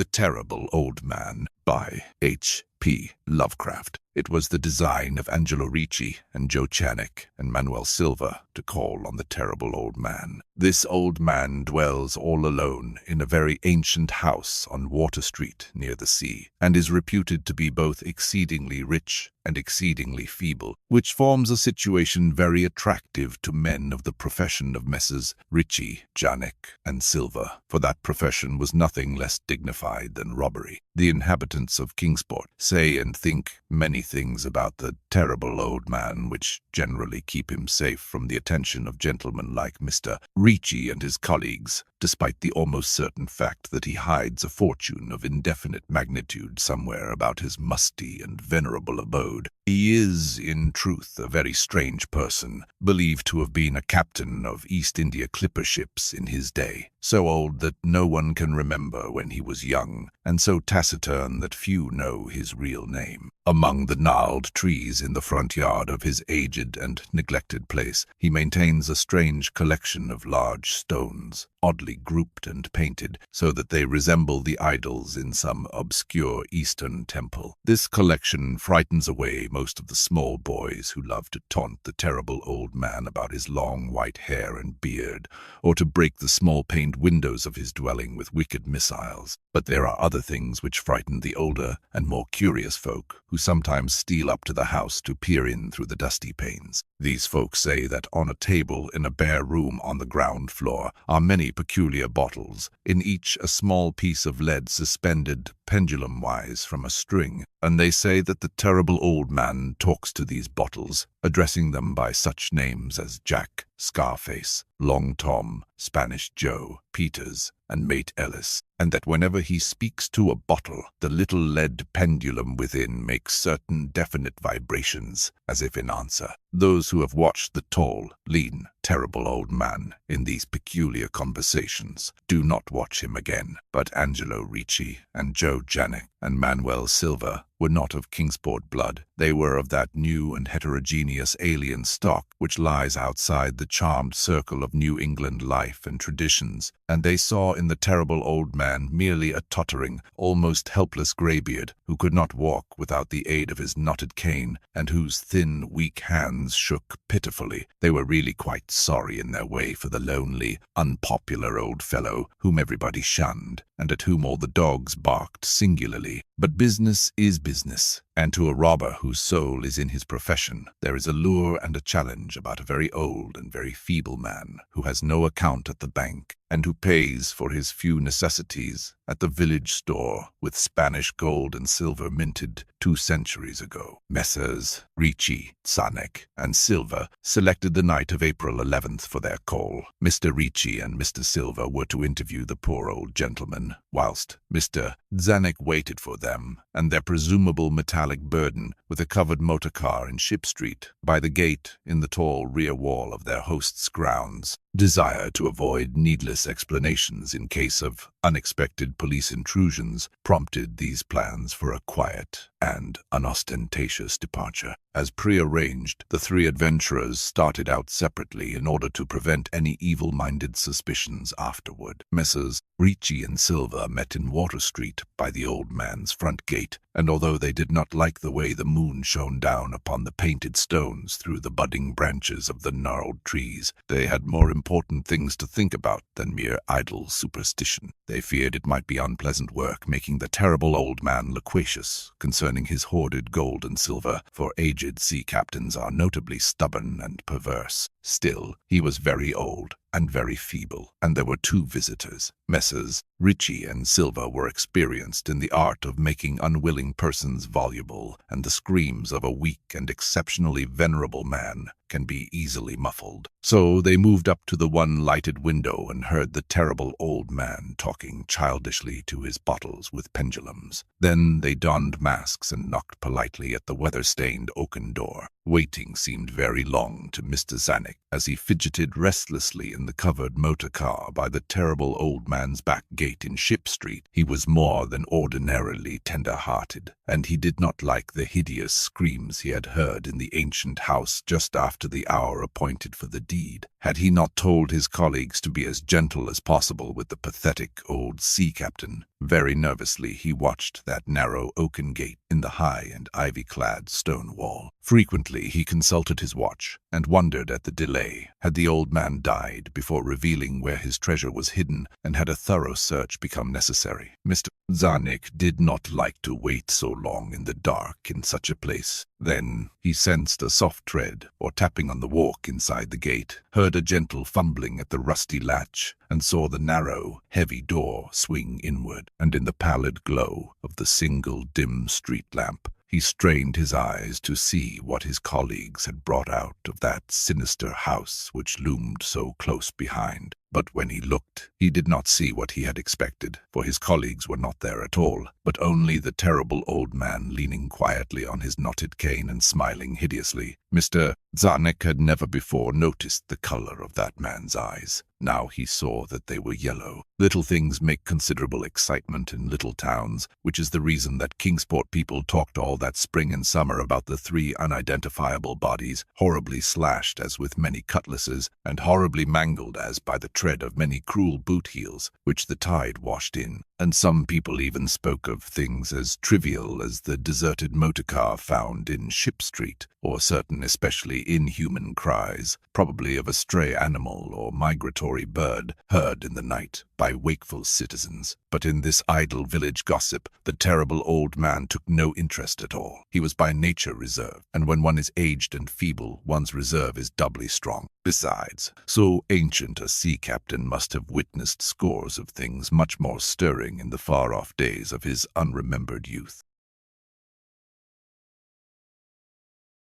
The Terrible Old Man by H.P. Lovecraft. It was the design of Angelo Ricci and Joe Channick and Manuel Silva to call on the terrible old man. This old man dwells all alone in a very ancient house on Water Street near the sea, and is reputed to be both exceedingly rich and exceedingly feeble, which forms a situation very attractive to men of the profession of Messrs. Ricci, Channick, and Silva, for that profession was nothing less dignified than robbery. The inhabitants of Kingsport say and think many things about the terrible old man which generally keep him safe from the attention of gentlemen like Mr. Ricci and his colleagues, despite the almost certain fact that he hides a fortune of indefinite magnitude somewhere about his musty and venerable abode. He is, in truth, a very strange person, believed to have been a captain of East India clipper ships in his day, so old that no one can remember when he was young, and so taciturn that few know his real name. Among the gnarled trees in the front yard of his aged and neglected place, he maintains a strange collection of large stones, oddly grouped and painted, so that they resemble the idols in some obscure Eastern temple. This collection frightens away most of the small boys who love to taunt the terrible old man about his long white hair and beard, or to break the small paned windows of his dwelling with wicked missiles. But there are other things which frighten the older and more curious folk, who sometimes steal up to the house to peer in through the dusty panes. These folk say that on a table in a bare room on the ground floor are many peculiar bottles, in each a small piece of lead suspended pendulum-wise from a string, and they say that the terrible old man talks to these bottles, addressing them by such names as Jack, Scarface, Long Tom, Spanish Joe, Peters, and Mate Ellis, and that whenever he speaks to a bottle, the little lead pendulum within makes certain definite vibrations, as if in answer. Those who have watched the tall, lean, terrible old man in these peculiar conversations do not watch him again. But Angelo Ricci and Joe Channick and Manuel Silva were not of Kingsport blood. They were of that new and heterogeneous alien stock which lies outside the charmed circle of New England life and traditions, and they saw in the terrible old man merely a tottering, almost helpless graybeard who could not walk without the aid of his knotted cane, and whose thin, weak hands shook pitifully. They were really quite sorry in their way for the lonely, unpopular old fellow whom everybody shunned, and at whom all the dogs barked singularly. But business is business, and to a robber whose soul is in his profession, there is a lure and a challenge about a very old and very feeble man who has no account at the bank, and who pays for his few necessities at the village store with Spanish gold and silver minted 2 centuries ago. Messrs. Ricci, Channick, and Silva selected the night of April 11th for their call. Mr. Ricci and Mr. Silva were to interview the poor old gentleman, whilst Mr. Channick waited for them and their presumable metallic burden with a covered motor car in Ship Street, by the gate in the tall rear wall of their host's grounds. Desire to avoid needless explanations in case of unexpected police intrusions prompted these plans for a quiet and unostentatious departure. As prearranged, the 3 adventurers started out separately in order to prevent any evil-minded suspicions afterward. Messrs. Ricci and Silva met in Water Street by the old man's front gate, and although they did not like the way the moon shone down upon the painted stones through the budding branches of the gnarled trees, they had more important things to think about than mere idle superstition. They feared it might be unpleasant work making the terrible old man loquacious concerning his hoarded gold and silver, for aged sea captains are notably stubborn and perverse. Still, he was very old and very feeble, and there were 2 visitors. Messrs. Ricci and Silva were experienced in the art of making unwilling persons voluble, and the screams of a weak and exceptionally venerable man can be easily muffled. So they moved up to the one lighted window and heard the terrible old man talking childishly to his bottles with pendulums. Then they donned masks and knocked politely at the weather-stained oaken door. Waiting seemed very long to Mr. Channick as he fidgeted restlessly in the covered motor car by the terrible old man's back gate in Ship Street. He was more than ordinarily tender-hearted, and he did not like the hideous screams he had heard in the ancient house just after the hour appointed for the deed. Had he not told his colleagues to be as gentle as possible with the pathetic old sea captain? Very nervously he watched that narrow oaken gate in the high and ivy-clad stone wall. Frequently he consulted his watch and wondered at the delay. Had the old man died before revealing where his treasure was hidden, and had a thorough search become necessary? Mr. Zarnik did not like to wait so long in the dark in such a place. Then he sensed a soft tread or tapping on the walk inside the gate, heard a gentle fumbling at the rusty latch, and saw the narrow, heavy door swing inward. And in the pallid glow of the single dim street lamp, he strained his eyes to see what his colleagues had brought out of that sinister house which loomed so close behind. But when he looked, he did not see what he had expected, for his colleagues were not there at all, but only the terrible old man leaning quietly on his knotted cane and smiling hideously. Mr. Zarnik had never before noticed the color of that man's eyes. Now he saw that they were yellow. Little things make considerable excitement in little towns, which is the reason that Kingsport people talked all that spring and summer about the 3 unidentifiable bodies, horribly slashed as with many cutlasses, and horribly mangled as by the tread of many cruel boot heels, which the tide washed in. And some people even spoke of things as trivial as the deserted motor car found in Ship Street, or certain especially inhuman cries, probably of a stray animal or migratory bird, heard in the night by wakeful citizens. But in this idle village gossip, the terrible old man took no interest at all. He was by nature reserved, and when one is aged and feeble, one's reserve is doubly strong. Besides, so ancient a sea captain must have witnessed scores of things much more stirring in the far-off days of his unremembered youth.